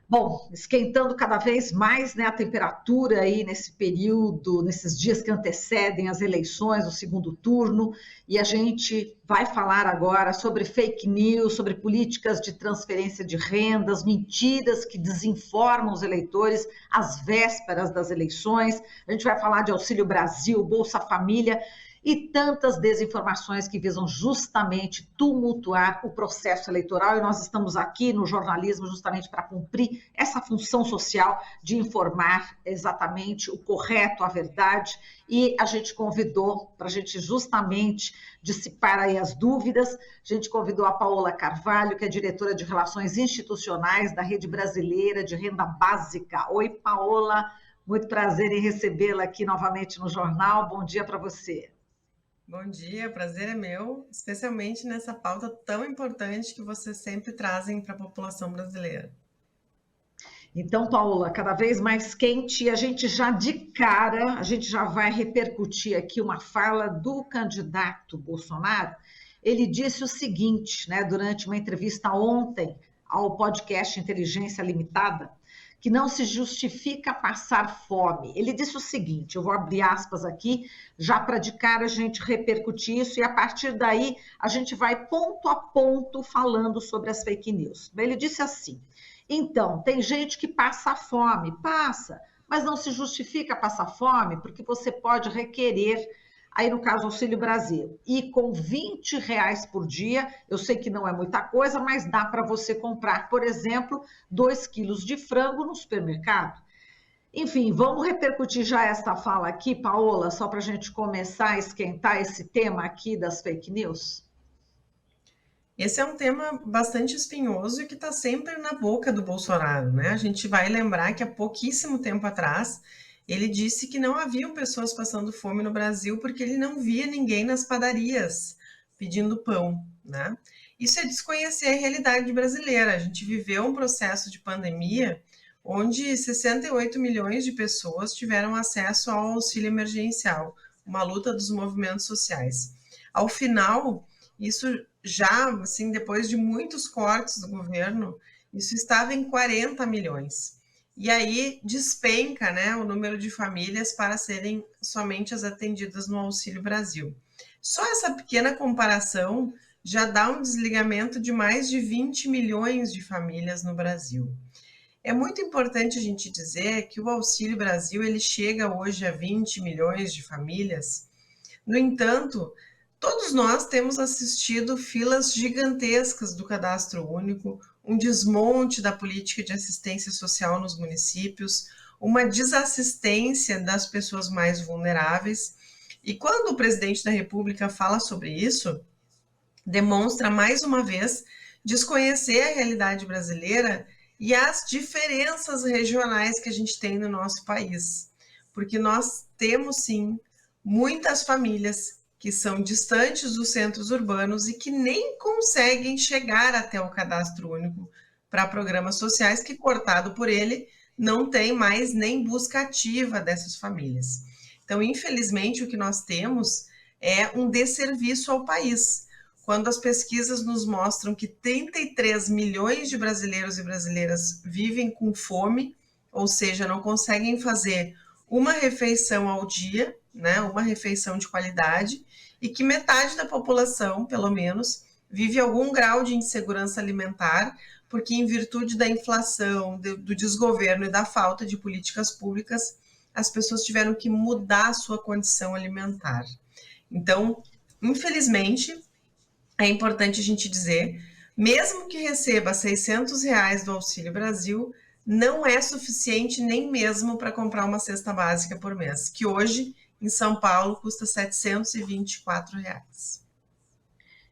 Bom, esquentando cada vez mais, né, a temperatura aí nesse período, nesses dias que antecedem as eleições, o segundo turno, e a gente vai falar agora sobre fake news, sobre políticas de transferência de rendas, mentiras que desinformam os eleitores às vésperas das eleições. A gente vai falar de Auxílio Brasil, Bolsa Família e tantas desinformações que visam justamente tumultuar o processo eleitoral, e nós estamos aqui no jornalismo justamente para cumprir essa função social de informar exatamente o correto, a verdade, e a gente convidou para a gente justamente dissipar aí as dúvidas, a gente convidou a Paola Carvalho, que é diretora de Relações Institucionais da Rede Brasileira de Renda Básica. Oi, Paola, muito prazer em recebê-la aqui novamente no jornal, bom dia para você. Bom dia, prazer é meu, especialmente nessa pauta tão importante que vocês sempre trazem para a população brasileira. Então, Paula, cada vez mais quente, e a gente já de cara, a gente já vai repercutir aqui uma fala do candidato Bolsonaro. Ele disse o seguinte, né, durante uma entrevista ontem ao podcast Inteligência Limitada, que não se justifica passar fome. Ele disse o seguinte, eu vou abrir aspas aqui, já para de cara a gente repercutir isso, e a partir daí a gente vai ponto a ponto falando sobre as fake news. Ele disse assim: então, tem gente que passa fome, passa, mas não se justifica passar fome, porque você pode requerer, aí no caso Auxílio Brasil, e com R$ 20 por dia, eu sei que não é muita coisa, mas dá para você comprar, por exemplo, 2 quilos de frango no supermercado. Enfim, vamos repercutir já essa fala aqui, Paola, só para a gente começar a esquentar esse tema aqui das fake news? Esse é um tema bastante espinhoso e que está sempre na boca do Bolsonaro, né? A gente vai lembrar que há pouquíssimo tempo atrás ele disse que não haviam pessoas passando fome no Brasil porque ele não via ninguém nas padarias pedindo pão, né? Isso é desconhecer a realidade brasileira. A gente viveu um processo de pandemia onde 68 milhões de pessoas tiveram acesso ao auxílio emergencial, uma luta dos movimentos sociais. Ao final, isso já, assim, depois de muitos cortes do governo, isso estava em 40 milhões. E aí despenca, né, o número de famílias para serem somente as atendidas no Auxílio Brasil. Só essa pequena comparação já dá um desligamento de mais de 20 milhões de famílias no Brasil. É muito importante a gente dizer que o Auxílio Brasil ele chega hoje a 20 milhões de famílias. No entanto, todos nós temos assistido filas gigantescas do cadastro único, um desmonte da política de assistência social nos municípios, uma desassistência das pessoas mais vulneráveis. E quando o presidente da República fala sobre isso, demonstra mais uma vez desconhecer a realidade brasileira e as diferenças regionais que a gente tem no nosso país. Porque nós temos, sim, muitas famílias que são distantes dos centros urbanos e que nem conseguem chegar até o cadastro único para programas sociais, que, cortado por ele, não tem mais nem busca ativa dessas famílias. Então, infelizmente, o que nós temos é um desserviço ao país. Quando as pesquisas nos mostram que 33 milhões de brasileiros e brasileiras vivem com fome, ou seja, não conseguem fazer uma refeição ao dia, né, uma refeição de qualidade, e que metade da população, pelo menos, vive algum grau de insegurança alimentar, porque em virtude da inflação, do desgoverno e da falta de políticas públicas, as pessoas tiveram que mudar a sua condição alimentar. Então, infelizmente, é importante a gente dizer, mesmo que receba R$ 600 do Auxílio Brasil, não é suficiente nem mesmo para comprar uma cesta básica por mês, que hoje, em São Paulo, custa R$ 724.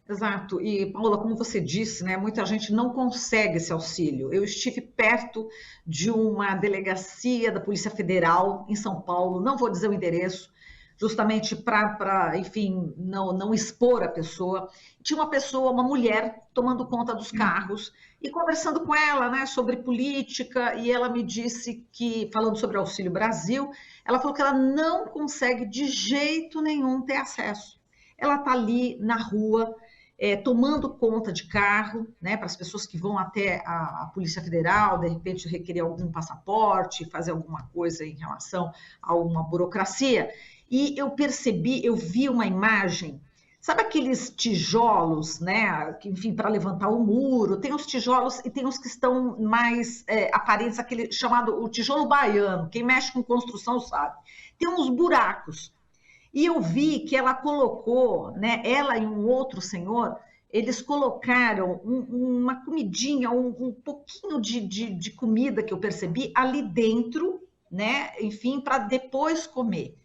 Exato. E, Paula, como você disse, né, muita gente não consegue esse auxílio. Eu estive perto de uma delegacia da Polícia Federal em São Paulo, não vou dizer o endereço, justamente para, enfim, não expor a pessoa. Tinha uma pessoa, uma mulher, tomando conta dos carros e conversando com ela, né, sobre política, e ela me disse que, falando sobre o Auxílio Brasil, ela falou que ela não consegue de jeito nenhum ter acesso. Ela está ali na rua, tomando conta de carro, né, para as pessoas que vão até a Polícia Federal, de repente requerer algum passaporte, fazer alguma coisa em relação a uma burocracia. E eu vi uma imagem. Sabe aqueles tijolos, né? Que, enfim, para levantar o muro, tem os tijolos e tem os que estão mais aparentes, aquele chamado o tijolo baiano. Quem mexe com construção sabe. Tem uns buracos. E eu vi que ela colocou, né? Ela e um outro senhor, eles colocaram uma comidinha, um pouquinho de comida que eu percebi ali dentro, né? Enfim, para depois comer.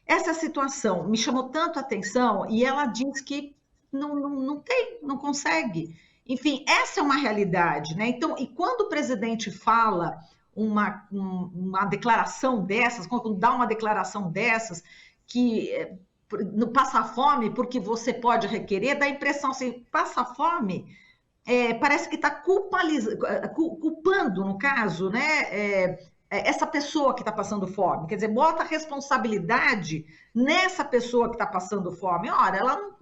Essa situação me chamou tanto a atenção e ela diz que não consegue. Enfim, essa é uma realidade, né? Então, e quando o presidente fala uma declaração dessas, quando dá uma declaração dessas, que não passa fome porque você pode requerer, dá a impressão assim, passa fome, parece que está culpando, no caso, né? Essa pessoa que está passando fome. Quer dizer, bota a responsabilidade nessa pessoa que está passando fome. Ora, ela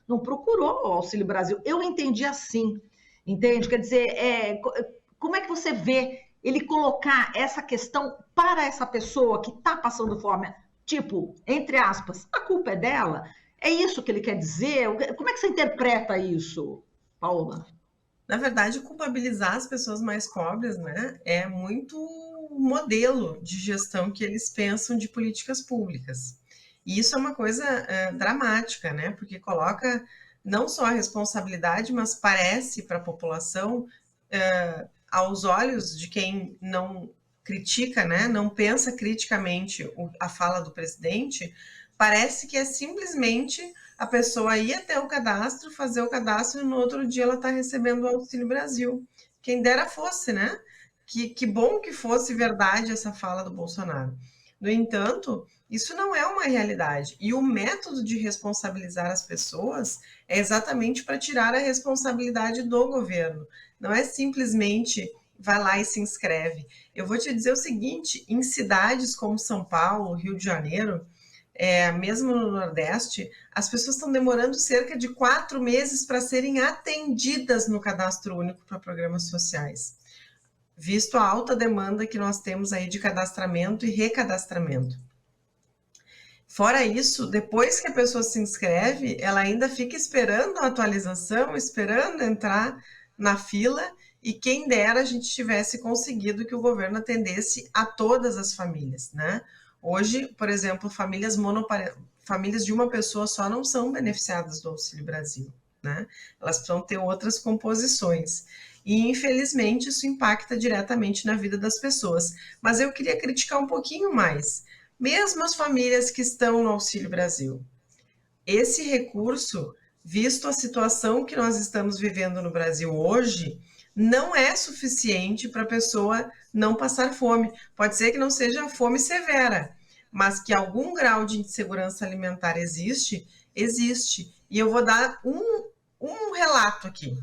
não procurou o Auxílio Brasil. Eu entendi assim, entende? Quer dizer, como é que você vê ele colocar essa questão para essa pessoa que está passando fome? Tipo, entre aspas, a culpa é dela? É isso que ele quer dizer? Como é que você interpreta isso, Paula? Na verdade, culpabilizar as pessoas mais pobres, né, é muito o modelo de gestão que eles pensam de políticas públicas. E isso é uma coisa dramática, né, porque coloca não só a responsabilidade, mas parece para a população, aos olhos de quem não critica, né, não pensa criticamente a fala do presidente, parece que é simplesmente a pessoa ir até o cadastro, fazer o cadastro e no outro dia ela está recebendo o Auxílio Brasil. Quem dera fosse, né? Que bom que fosse verdade essa fala do Bolsonaro. No entanto, isso não é uma realidade. E o método de responsabilizar as pessoas é exatamente para tirar a responsabilidade do governo. Não é simplesmente vai lá e se inscreve. Eu vou te dizer o seguinte, em cidades como São Paulo, Rio de Janeiro, mesmo no Nordeste, as pessoas estão demorando cerca de 4 meses para serem atendidas no cadastro único para programas sociais, visto a alta demanda que nós temos aí de cadastramento e recadastramento. Fora isso, depois que a pessoa se inscreve, ela ainda fica esperando a atualização, esperando entrar na fila, e quem dera a gente tivesse conseguido que o governo atendesse a todas as famílias, né? Hoje, por exemplo, famílias de uma pessoa só não são beneficiadas do Auxílio Brasil, né? Elas precisam ter outras composições. E, infelizmente, isso impacta diretamente na vida das pessoas. Mas eu queria criticar um pouquinho mais. Mesmo as famílias que estão no Auxílio Brasil, esse recurso, visto a situação que nós estamos vivendo no Brasil hoje, não é suficiente para a pessoa não passar fome. Pode ser que não seja fome severa, mas que algum grau de insegurança alimentar existe. E eu vou dar um relato aqui.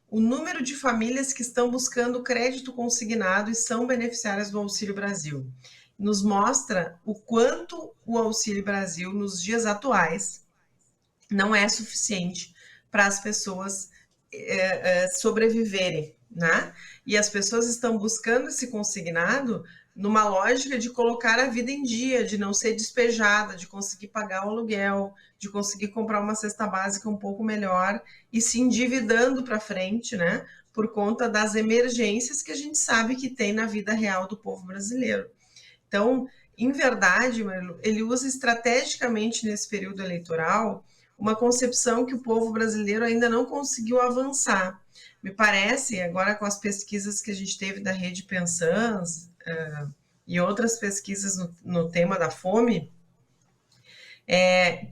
O número de famílias que estão buscando crédito consignado e são beneficiárias do Auxílio Brasil nos mostra o quanto o Auxílio Brasil, nos dias atuais, não é suficiente para as pessoas sobreviverem, né? E as pessoas estão buscando esse consignado numa lógica de colocar a vida em dia, de não ser despejada, de conseguir pagar o aluguel, de conseguir comprar uma cesta básica um pouco melhor e se endividando para frente, né? Por conta das emergências que a gente sabe que tem na vida real do povo brasileiro. Então, em verdade, ele usa estrategicamente nesse período eleitoral uma concepção que o povo brasileiro ainda não conseguiu avançar. Me parece, agora com as pesquisas que a gente teve da Rede Pensans e outras pesquisas no tema da fome,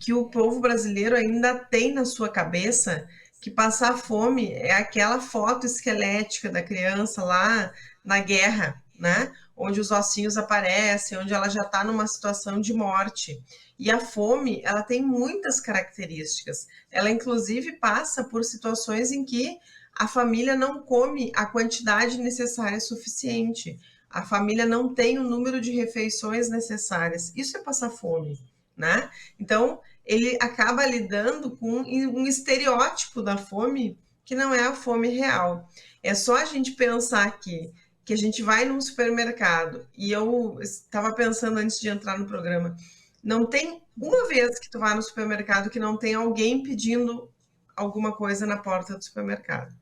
que o povo brasileiro ainda tem na sua cabeça que passar fome é aquela foto esquelética da criança lá na guerra, né? Onde os ossinhos aparecem, onde ela já está numa situação de morte. E a fome, ela tem muitas características. Ela, inclusive, passa por situações em que a família não come a quantidade necessária suficiente. A família não tem o número de refeições necessárias. Isso é passar fome, né? Então, ele acaba lidando com um estereótipo da fome que não é a fome real. É só a gente pensar que a gente vai num supermercado, e eu estava pensando antes de entrar no programa, não tem uma vez que tu vá no supermercado que não tem alguém pedindo alguma coisa na porta do supermercado,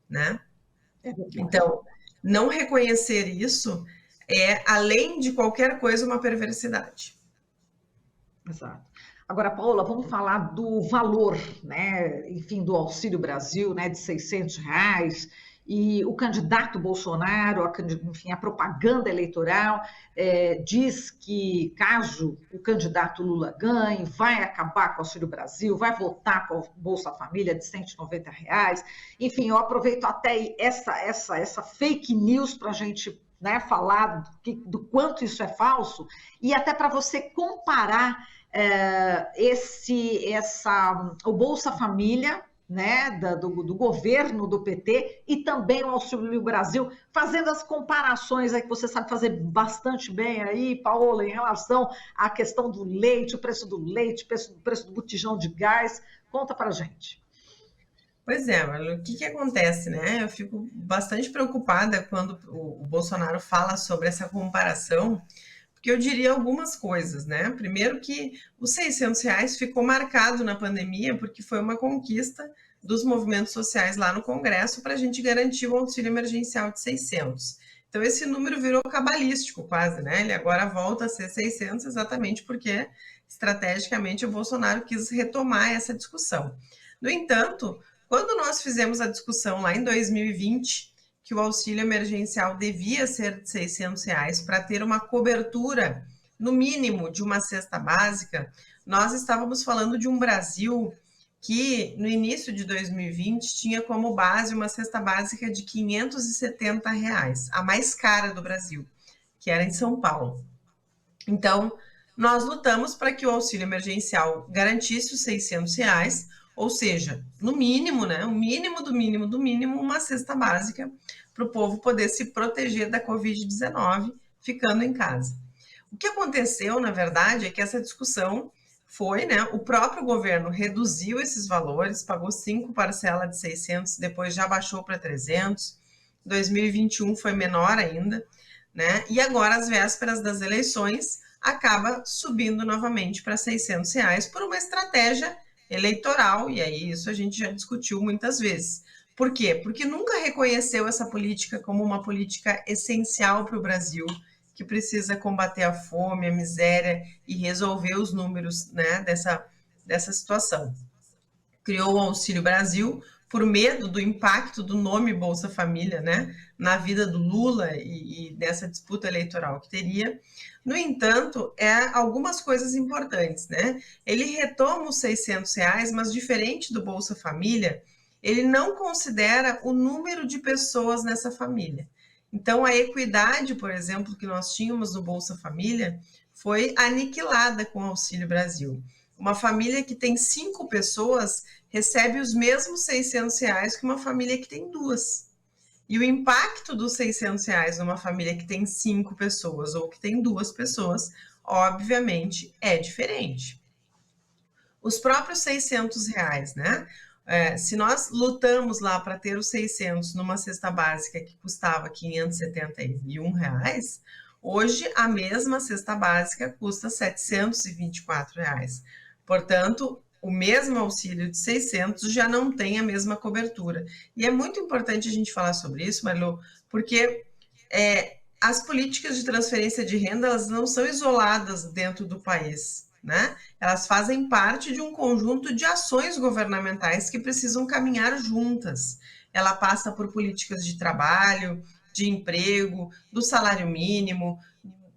né? É verdade. Então, não reconhecer isso é, além de qualquer coisa, uma perversidade. Exato. Agora, Paola, vamos falar do valor, né? Enfim, do Auxílio Brasil, né? De R$ 600. E o candidato Bolsonaro, enfim, a propaganda eleitoral diz que caso o candidato Lula ganhe, vai acabar com o Auxílio Brasil, vai votar com a Bolsa Família de R$ 190. Enfim, eu aproveito até essa fake news para a gente, né, falar do quanto isso é falso e até para você comparar o Bolsa Família, né, do governo do PT e também o Auxílio Brasil, fazendo as comparações aí que você sabe fazer bastante bem aí, Paola, em relação à questão do leite, o preço do leite, o preço do botijão de gás. Conta pra gente. Pois é, mas o que que acontece, né? Eu fico bastante preocupada quando o Bolsonaro fala sobre essa comparação, porque eu diria algumas coisas, né? Primeiro que os R$ 600 ficou marcado na pandemia porque foi uma conquista dos movimentos sociais lá no Congresso para a gente garantir o auxílio emergencial de 600. Então esse número virou cabalístico quase, né? Ele agora volta a ser 600 exatamente porque estrategicamente o Bolsonaro quis retomar essa discussão. No entanto, quando nós fizemos a discussão lá em 2020 que o auxílio emergencial devia ser de R$ 600 para ter uma cobertura, no mínimo, de uma cesta básica, nós estávamos falando de um Brasil que, no início de 2020, tinha como base uma cesta básica de R$ 570, a mais cara do Brasil, que era em São Paulo. Então, nós lutamos para que o auxílio emergencial garantisse os R$ 600, ou seja, no mínimo, né, o mínimo do mínimo do mínimo, uma cesta básica para o povo poder se proteger da Covid-19 ficando em casa. O que aconteceu, na verdade, é que essa discussão foi, né, o próprio governo reduziu esses valores, pagou 5 parcelas de 600, depois já baixou para 300, 2021 foi menor ainda, né, e agora, às vésperas das eleições, acaba subindo novamente para R$ 600 por uma estratégia eleitoral, e aí isso a gente já discutiu muitas vezes. Por quê? Porque nunca reconheceu essa política como uma política essencial para o Brasil, que precisa combater a fome, a miséria e resolver os números, né, dessa situação. Criou o Auxílio Brasil por medo do impacto do nome Bolsa Família, né, na vida do Lula e dessa disputa eleitoral que teria. No entanto, algumas coisas importantes, né? Ele retoma os R$ 600, mas diferente do Bolsa Família, ele não considera o número de pessoas nessa família. Então, a equidade, por exemplo, que nós tínhamos no Bolsa Família, foi aniquilada com o Auxílio Brasil. Uma família que tem 5 pessoas recebe os mesmos R$ 600 que uma família que tem 2. E o impacto dos R$ 600 numa família que tem 5 pessoas ou que tem 2 pessoas, obviamente, é diferente. Os próprios R$ 600, né? Se nós lutamos lá para ter os 600 numa cesta básica que custava R$ 571, hoje a mesma cesta básica custa R$ 724. Portanto, o mesmo auxílio de 600 já não tem a mesma cobertura. E é muito importante a gente falar sobre isso, Marilu, porque as políticas de transferência de renda elas não são isoladas dentro do país, né? Elas fazem parte de um conjunto de ações governamentais que precisam caminhar juntas. Ela passa por políticas de trabalho, de emprego, do salário mínimo,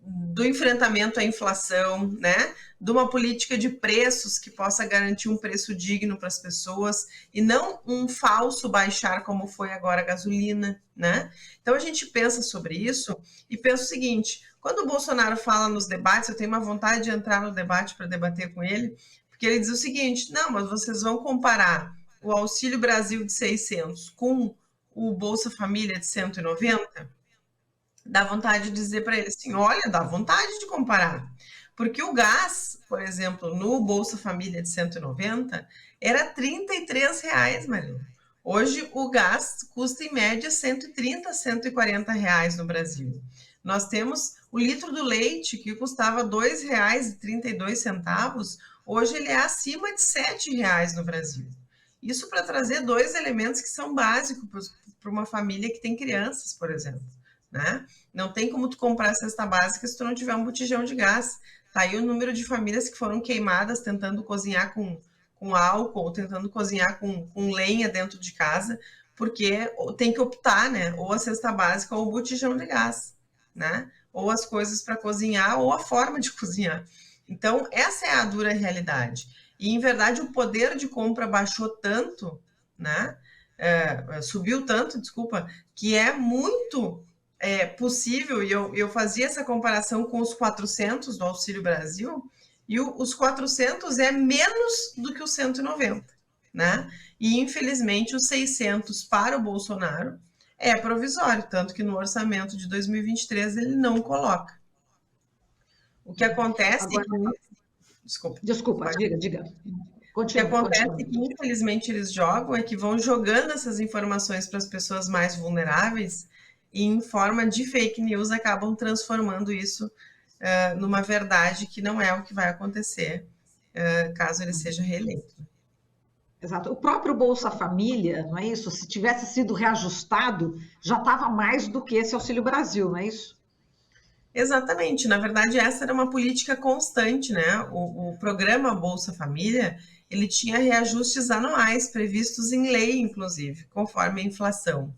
do enfrentamento à inflação, né? De uma política de preços que possa garantir um preço digno para as pessoas e não um falso baixar como foi agora a gasolina, né? Então a gente pensa sobre isso e pensa o seguinte: quando o Bolsonaro fala nos debates, eu tenho uma vontade de entrar no debate para debater com ele, porque ele diz o seguinte: não, mas vocês vão comparar o Auxílio Brasil de 600 com o Bolsa Família de 190? Dá vontade de dizer para ele assim: olha, dá vontade de comparar, Porque o gás, por exemplo, no Bolsa Família de 190, era R$ 33, Marina. Hoje o gás custa em média 130, R$ 140 no Brasil. Nós temos o litro do leite, que custava R$ 2,32, hoje ele é acima de R$ 7 no Brasil. Isso para trazer dois elementos que são básicos para uma família que tem crianças, por exemplo, né? Não tem como tu comprar a cesta básica se tu não tiver um botijão de gás. Tá aí o número de famílias que foram queimadas tentando cozinhar com álcool, tentando cozinhar com lenha dentro de casa, porque tem que optar, né? Ou a cesta básica ou o botijão de gás, né? Ou as coisas para cozinhar ou a forma de cozinhar. Então, essa é a dura realidade. E, em verdade, o poder de compra baixou tanto, né? Subiu tanto, desculpa, que é muito possível, e eu fazia essa comparação com os 400 do Auxílio Brasil, e os 400 é menos do que os 190, né? E, infelizmente, os 600 para o Bolsonaro é provisório, tanto que no orçamento de 2023 ele não coloca. O que acontece Agora, Desculpa, diga. O que acontece é que, infelizmente, eles jogam, é que vão jogando essas informações para as pessoas mais vulneráveis e, em forma de fake news, acabam transformando isso numa verdade que não é o que vai acontecer caso ele seja reeleito. Exato. O próprio Bolsa Família, não é isso? Se tivesse sido reajustado, já estava mais do que esse Auxílio Brasil, não é isso? Exatamente. Na verdade, essa era uma política constante, né? O programa Bolsa Família, ele tinha reajustes anuais previstos em lei, inclusive, conforme a inflação.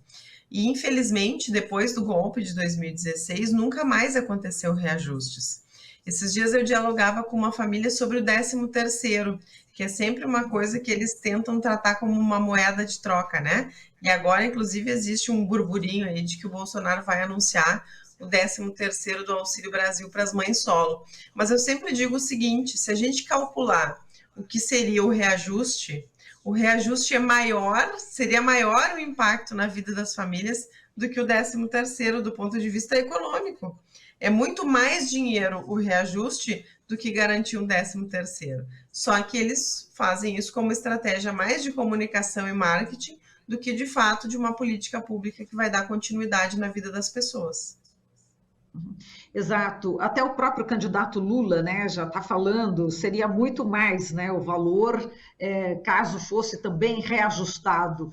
E, infelizmente, depois do golpe de 2016, nunca mais aconteceu reajustes. Esses dias eu dialogava com uma família sobre o 13º, que é sempre uma coisa que eles tentam tratar como uma moeda de troca, né? E agora, inclusive, existe um burburinho aí de que o Bolsonaro vai anunciar o 13º do Auxílio Brasil para as mães solo. Mas eu sempre digo o seguinte, se a gente calcular o que seria o reajuste é maior, seria maior o impacto na vida das famílias do que o 13º do ponto de vista econômico. É muito mais dinheiro o reajuste do que garantir um 13º. Só que eles fazem isso como estratégia mais de comunicação e marketing do que, de fato, de uma política pública que vai dar continuidade na vida das pessoas. Exato. Até o próprio candidato Lula, né, já está falando, seria muito mais, né, o valor, caso fosse também reajustado.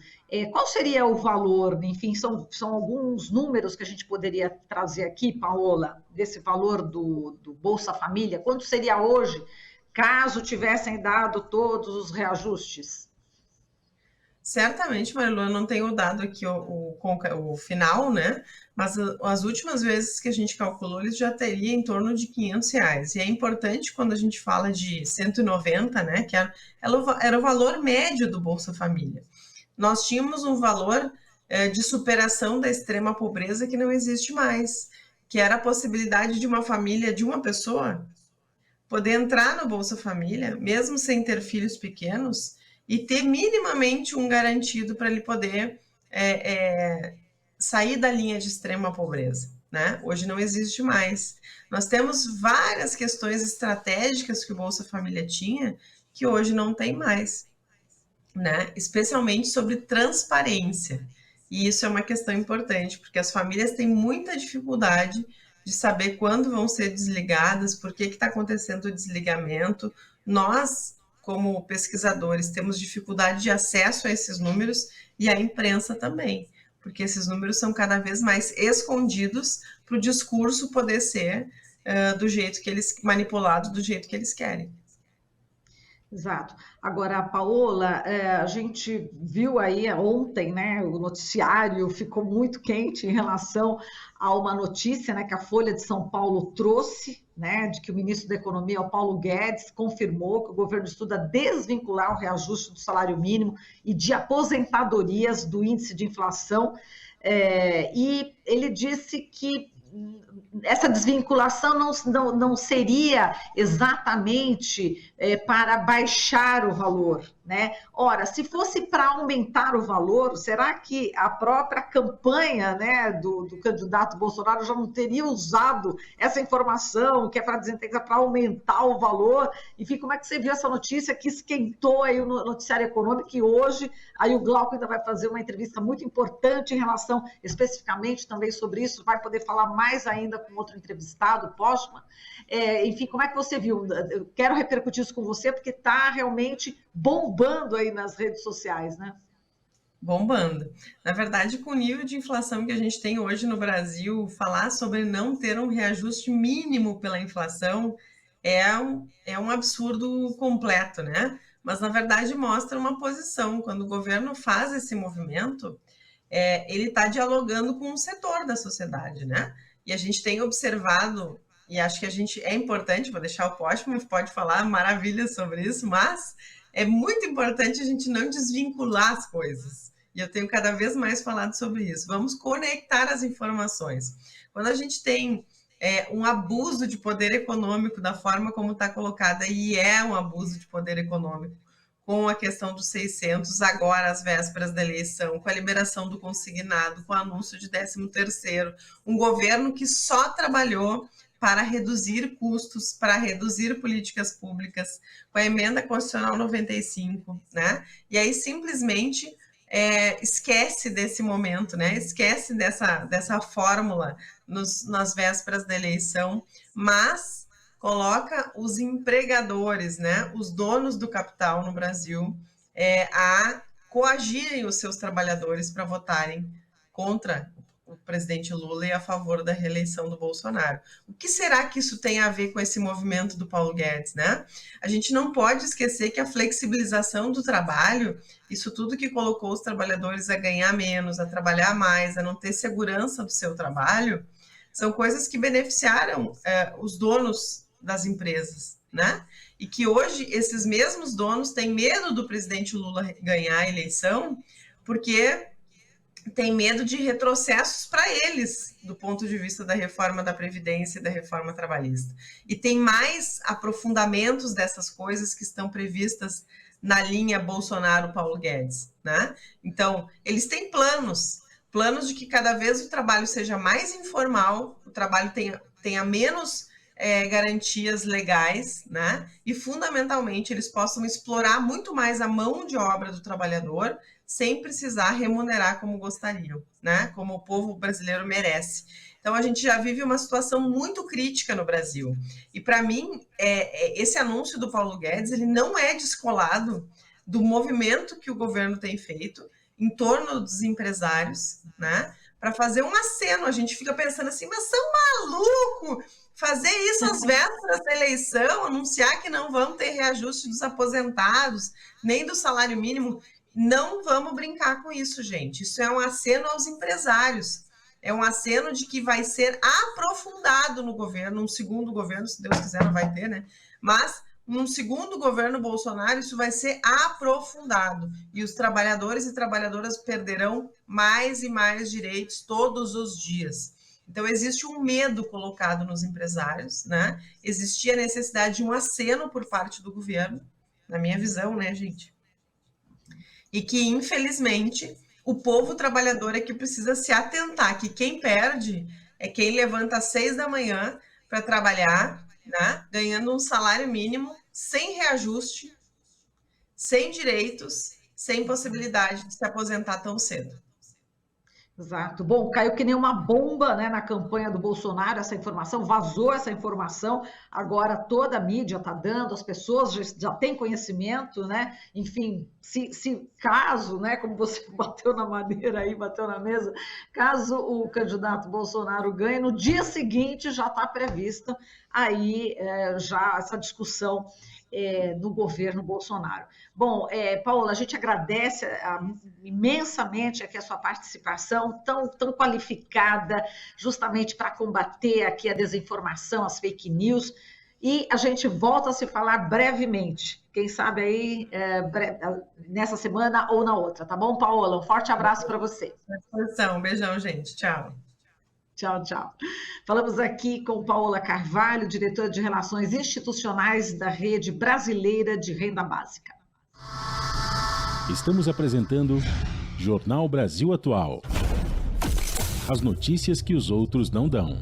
Qual seria o valor? Enfim, são alguns números que a gente poderia trazer aqui, Paola, desse valor do Bolsa Família. Quanto seria hoje, caso tivessem dado todos os reajustes? Certamente, Marilu, eu não tenho dado aqui o final, né? Mas as últimas vezes que a gente calculou, ele já teria em torno de R$ 500. E é importante quando a gente fala de 190, né? Que era o valor médio do Bolsa Família. Nós tínhamos um valor de superação da extrema pobreza que não existe mais, que era a possibilidade de uma família, de uma pessoa, poder entrar no Bolsa Família, mesmo sem ter filhos pequenos, e ter minimamente um garantido para ele poder sair da linha de extrema pobreza, né? Hoje não existe mais. Nós temos várias questões estratégicas que o Bolsa Família tinha que hoje não tem mais, né? Especialmente sobre transparência. E isso é uma questão importante, porque as famílias têm muita dificuldade de saber quando vão ser desligadas, por que está acontecendo o desligamento. Nós, como pesquisadores, temos dificuldade de acesso a esses números e a imprensa também, porque esses números são cada vez mais escondidos para o discurso poder ser manipulado do jeito que eles querem. Exato. Agora, Paola, a gente viu aí ontem, né, o noticiário ficou muito quente em relação a uma notícia, né, que a Folha de São Paulo trouxe, né, de que o ministro da Economia, o Paulo Guedes, confirmou que o governo estuda desvincular o reajuste do salário mínimo e de aposentadorias do índice de inflação, e ele disse que essa desvinculação não seria exatamente para baixar o valor, né? Ora, se fosse para aumentar o valor, será que a própria campanha, né, do candidato Bolsonaro já não teria usado essa informação que é para para aumentar o valor? Enfim, como é que você viu essa notícia que esquentou aí o noticiário econômico, e hoje aí o Glauco ainda vai fazer uma entrevista muito importante em relação especificamente também sobre isso, vai poder falar mais ainda com outro entrevistado, Postman. Enfim, como é que você viu? Eu quero repercutir isso com você, porque está realmente bombando aí nas redes sociais, né? Bombando. Na verdade, com o nível de inflação que a gente tem hoje no Brasil, falar sobre não ter um reajuste mínimo pela inflação é um absurdo completo, né? Mas, na verdade, mostra uma posição. Quando o governo faz esse movimento, ele está dialogando com um setor da sociedade, né? E a gente tem observado, e acho que é importante, vou deixar o Postman, pode falar maravilhas sobre isso, mas é muito importante a gente não desvincular as coisas. E eu tenho cada vez mais falado sobre isso. Vamos conectar as informações. Quando a gente tem um abuso de poder econômico da forma como está colocada, e é um abuso de poder econômico, com a questão dos 600, agora às vésperas da eleição, com a liberação do consignado, com o anúncio de 13º, um governo que só trabalhou para reduzir custos, para reduzir políticas públicas, com a emenda constitucional 95, né? E aí simplesmente esquece desse momento, né? Esquece dessa fórmula nas vésperas da eleição, mas coloca os empregadores, né, os donos do capital no Brasil, a coagirem os seus trabalhadores para votarem contra o presidente Lula e a favor da reeleição do Bolsonaro. O que será que isso tem a ver com esse movimento do Paulo Guedes, né? A gente não pode esquecer que a flexibilização do trabalho, isso tudo que colocou os trabalhadores a ganhar menos, a trabalhar mais, a não ter segurança do seu trabalho, são coisas que beneficiaram os donos das empresas, né? E que hoje esses mesmos donos têm medo do presidente Lula ganhar a eleição, porque tem medo de retrocessos para eles, do ponto de vista da reforma da Previdência e da reforma trabalhista. E tem mais aprofundamentos dessas coisas que estão previstas na linha Bolsonaro-Paulo Guedes, né? Então, eles têm planos de que cada vez o trabalho seja mais informal, o trabalho tenha menos garantias legais, né? E fundamentalmente eles possam explorar muito mais a mão de obra do trabalhador sem precisar remunerar como gostariam, né? Como o povo brasileiro merece. Então a gente já vive uma situação muito crítica no Brasil. E para mim, esse anúncio do Paulo Guedes, ele não é descolado do movimento que o governo tem feito em torno dos empresários, né? Para fazer um aceno. A gente fica pensando assim, mas são malucos! Fazer isso às vésperas da eleição, anunciar que não vão ter reajuste dos aposentados, nem do salário mínimo, não vamos brincar com isso, gente. Isso é um aceno aos empresários, é um aceno de que vai ser aprofundado no governo, um segundo governo, se Deus quiser, não vai ter, né? Mas num segundo governo Bolsonaro, isso vai ser aprofundado, e os trabalhadores e trabalhadoras perderão mais e mais direitos todos os dias. Então, existe um medo colocado nos empresários, né? Existia a necessidade de um aceno por parte do governo, na minha visão, né, gente? E que, infelizmente, o povo trabalhador é que precisa se atentar, que quem perde é quem levanta às 6 da manhã para trabalhar, né? Ganhando um salário mínimo, sem reajuste, sem direitos, sem possibilidade de se aposentar tão cedo. Exato. Bom, caiu que nem uma bomba, né, na campanha do Bolsonaro essa informação, vazou essa informação, agora toda a mídia está dando, as pessoas já têm conhecimento, né? Enfim, se caso, né, como você bateu na madeira aí, bateu na mesa, caso o candidato Bolsonaro ganhe, no dia seguinte já está prevista aí já essa discussão no governo Bolsonaro. Bom, Paola, a gente agradece imensamente aqui a sua participação tão qualificada, justamente para combater aqui a desinformação, as fake news, e a gente volta a se falar brevemente, quem sabe aí nessa semana ou na outra, tá bom, Paola? Um forte abraço para você. Um beijão, gente. Tchau. Tchau, tchau. Falamos aqui com Paola Carvalho, diretora de Relações Institucionais da Rede Brasileira de Renda Básica. Estamos apresentando Jornal Brasil Atual. As notícias que os outros não dão.